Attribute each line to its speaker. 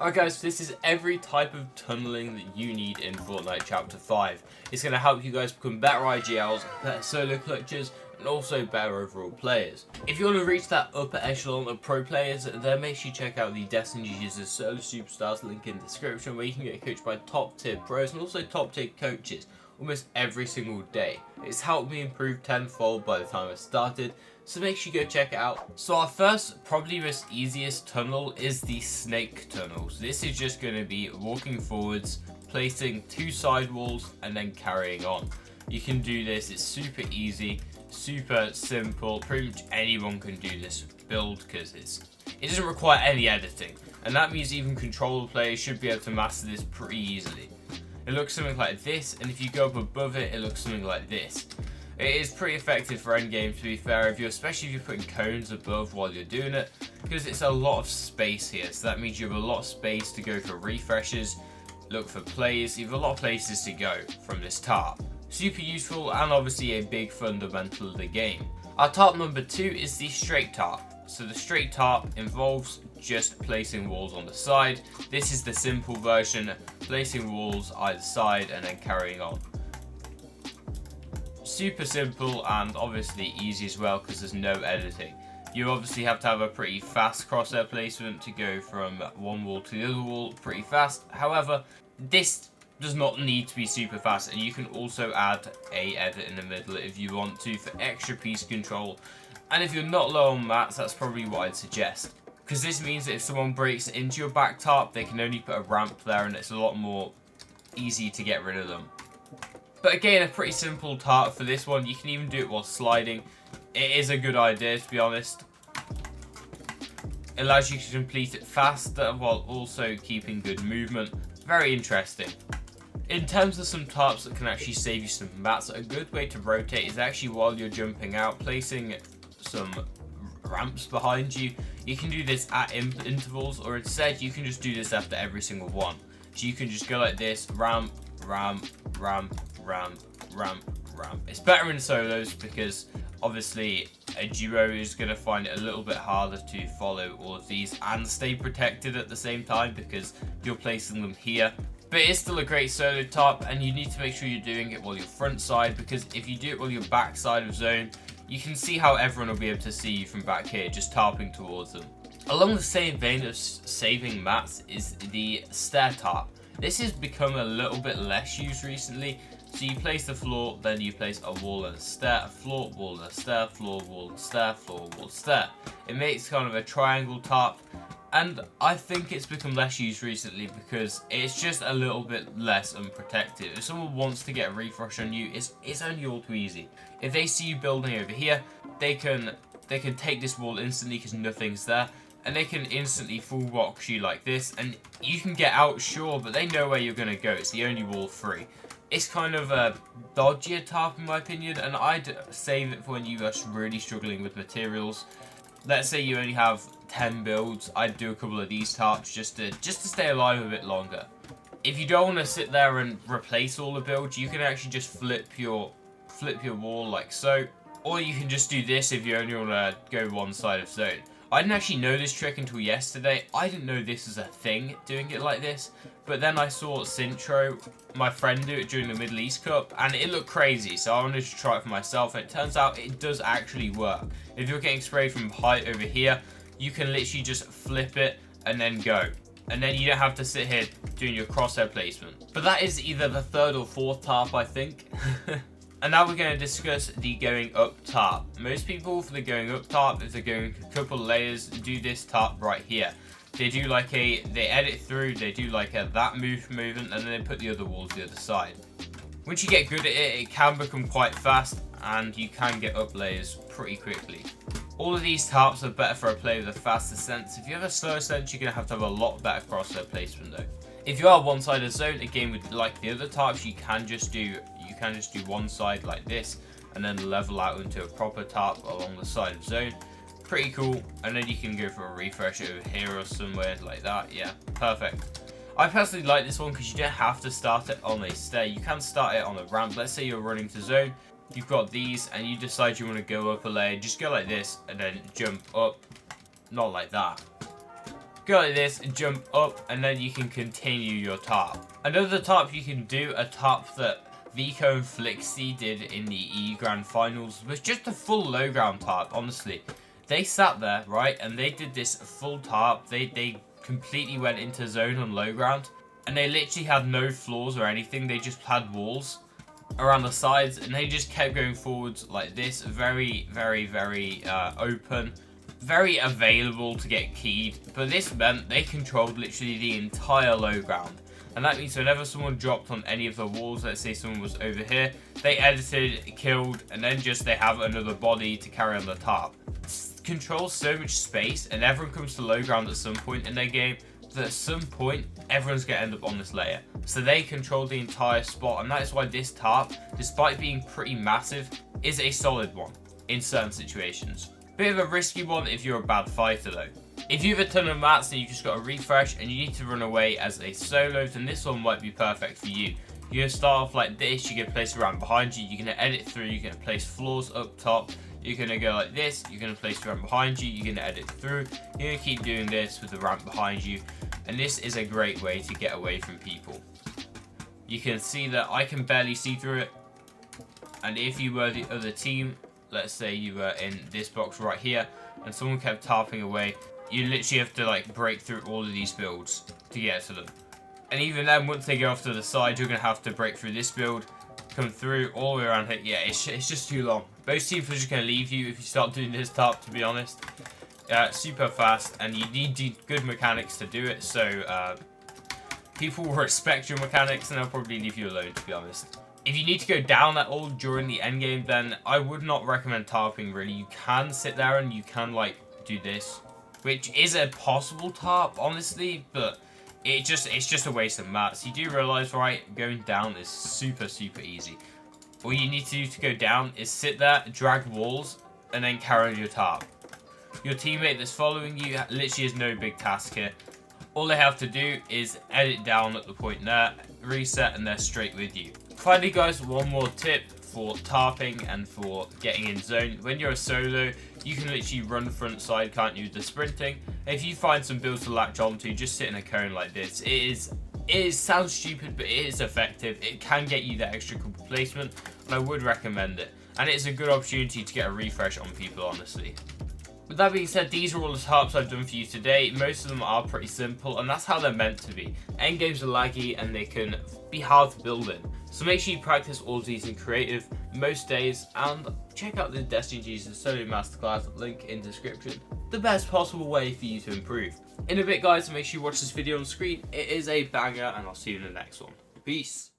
Speaker 1: Alright guys, this is every type of tunneling that you need in Fortnite Chapter 5. It's going to help you guys become better IGLs, better solo clutchers, and also better overall players. If you want to reach that upper echelon of pro players, then make sure you check out the Destiny Users Solo Superstars link in the description, where you can get coached by top tier pros and also top tier coaches almost every single day. It's helped me improve tenfold by the time I started, so make sure you go check it out. So our first, probably most easiest tunnel is the snake tunnel. So this is just going to be walking forwards, placing 2 side walls, and then carrying on. You can do this, it's super easy, super simple, pretty much anyone can do this build because it doesn't require any editing. And that means even controller players should be able to master this pretty easily. It looks something like this, and if you go up above it, it looks something like this. It is pretty effective for endgame, to be fair, especially if you're putting cones above while you're doing it, because it's a lot of space here. So that means you have a lot of space to go for refreshes, look for plays. You have a lot of places to go from this tarp. Super useful and obviously a big fundamental of the game. Our tarp number 2 is the straight tarp. So the straight tarp involves just placing walls on the side. This is the simple version, placing walls either side and then carrying on. Super simple and obviously easy as well because there's no editing. You obviously have to have a pretty fast crosshair placement to go from one wall to the other wall pretty fast. However, this does not need to be super fast, and you can also add a edit in the middle if you want to for extra piece control. And if you're not low on mats, that's probably what I'd suggest, because this means that if someone breaks into your back tarp, they can only put a ramp there and it's a lot more easy to get rid of them. But again, a pretty simple tarp for this one. You can even do it while sliding. It is a good idea, to be honest. It allows you to complete it faster while also keeping good movement. Very interesting. In terms of some tarps that can actually save you some mats, a good way to rotate is actually while you're jumping out, placing some ramps behind you. You can do this at intervals, or instead you can just do this after every single one. So you can just go like this, ramp, ramp, ramp, ramp, ramp, ramp. It's better in solos because obviously a duo is going to find it a little bit harder to follow all of these and stay protected at the same time because you're placing them here. But it is still a great solo tarp, and you need to make sure you're doing it while you're front side, because if you do it while you're back side of zone, you can see how everyone will be able to see you from back here, just tarping towards them. Along the same vein of saving mats is the stair tarp. This has become a little bit less used recently. So you place the floor, then you place a wall and a stair, a floor, wall and a stair, floor, wall, stair, floor, wall, stair. It makes kind of a triangle tarp, and I think it's become less used recently because it's just a little bit less unprotected. If someone wants to get a refresh on you, it's only all too easy. If they see you building over here, they can take this wall instantly because nothing's there, and they can instantly full box you like this, and you can get out, sure, but they know where you're going to go. It's the only wall free. It's kind of a dodgier tarp in my opinion, and I'd save it for when you are really struggling with materials. Let's say you only have 10 builds, I'd do a couple of these tarps just to stay alive a bit longer. If you don't want to sit there and replace all the builds, you can actually just flip your wall like so, or you can just do this if you only want to go one side of zone. I didn't actually know this trick until yesterday. I didn't know this was a thing, doing it like this. But then I saw Sintro, my friend, do it during the Middle East Cup, and it looked crazy. So I wanted to try it for myself, and it turns out it does actually work. If you're getting sprayed from height over here, you can literally just flip it and then go. And then you don't have to sit here doing your crosshair placement. But that is either the 3rd or 4th tarp, I think. And now we're going to discuss the going up tarp. Most people, for the going up tarp, if they're going a couple layers, do this tarp right here. They do like they edit through, they do like that movement, and then they put the other walls the other side. Once you get good at it, it can become quite fast, and you can get up layers pretty quickly. All of these tarps are better for a player with a faster sense. If you have a slower sense, you're going to have a lot better crosshair placement though. If you are one-sided zone, again with like the other tarps, you can just do one side like this and then level out into a proper tarp along the side of zone. Pretty cool. And then you can go for a refresh over here or somewhere like that. Yeah, perfect. I personally like this one because you don't have to start it on a stair. You can start it on a ramp. Let's say you're running to zone, you've got these, and you decide you want to go up a layer. Just go like this and then jump up, not like that. go like this, jump up, and then you can continue your tarp. Another tarp you can do, a tarp that Vico and Flixie did in the E Grand Finals, was just a full low ground tarp, honestly. They sat there, right, and they did this full tarp. They completely went into zone on low ground, and they literally had no floors or anything. They just had walls around the sides, and they just kept going forwards like this. Very, very, very open. Very available to get keyed, but this meant they controlled literally the entire low ground. And that means whenever someone dropped on any of the walls, let's say someone was over here, they edited, killed, and then just they have another body to carry on the tarp. It controls so much space, and everyone comes to low ground at some point in their game, that at some point, everyone's going to end up on this layer. So they control the entire spot, and that is why this tarp, despite being pretty massive, is a solid one in certain situations. Bit of a risky one if you're a bad fighter though. If you have a ton of mats and you've just got to refresh and you need to run away as a solo, then this one might be perfect for you. You're going to start off like this, you're going to place around behind you, you're going to edit through, you're going to place floors up top, you're going to go like this, you're going to place around behind you, you're going to edit through, you're going to keep doing this with the ramp behind you, and this is a great way to get away from people. You can see that I can barely see through it, and if you were the other team, let's say you were in this box right here and someone kept tarping away, you literally have to like break through all of these builds to get to them. And even then, once they go off to the side, you're going to have to break through this build, come through all the way around here. Yeah, it's just too long. Most teams are just going to leave you if you start doing this tarp, to be honest. Super fast, and you need good mechanics to do it, so people will respect your mechanics and they'll probably leave you alone, to be honest. If you need to go down at all during the end game, then I would not recommend tarping really. You can sit there and you can like do this, which is a possible tarp, honestly, but it's just a waste of mats. You do realize, right, going down is super easy. All you need to do to go down is sit there, drag walls, and then carry on your tarp. Your teammate that's following you literally has no big task here. All they have to do is edit down at the point there, reset, and they're straight with you. Finally guys, one more tip for tarping and for getting in zone. When you're a solo, you can literally run front side, can't you, the sprinting. If you find some builds to latch onto, just sit in a cone like this. It sounds stupid, but it is effective. It can get you that extra couple placement, and I would recommend it. And it's a good opportunity to get a refresh on people, honestly. With that being said, these are all the tarps I've done for you today. Most of them are pretty simple, and that's how they're meant to be. Endgames are laggy, and they can be hard to build in. So make sure you practice all of these in creative most days, and check out the Destiny Jesus Solo Masterclass, link in description. The best possible way for you to improve. In a bit guys, make sure you watch this video on screen. It is a banger, and I'll see you in the next one. Peace.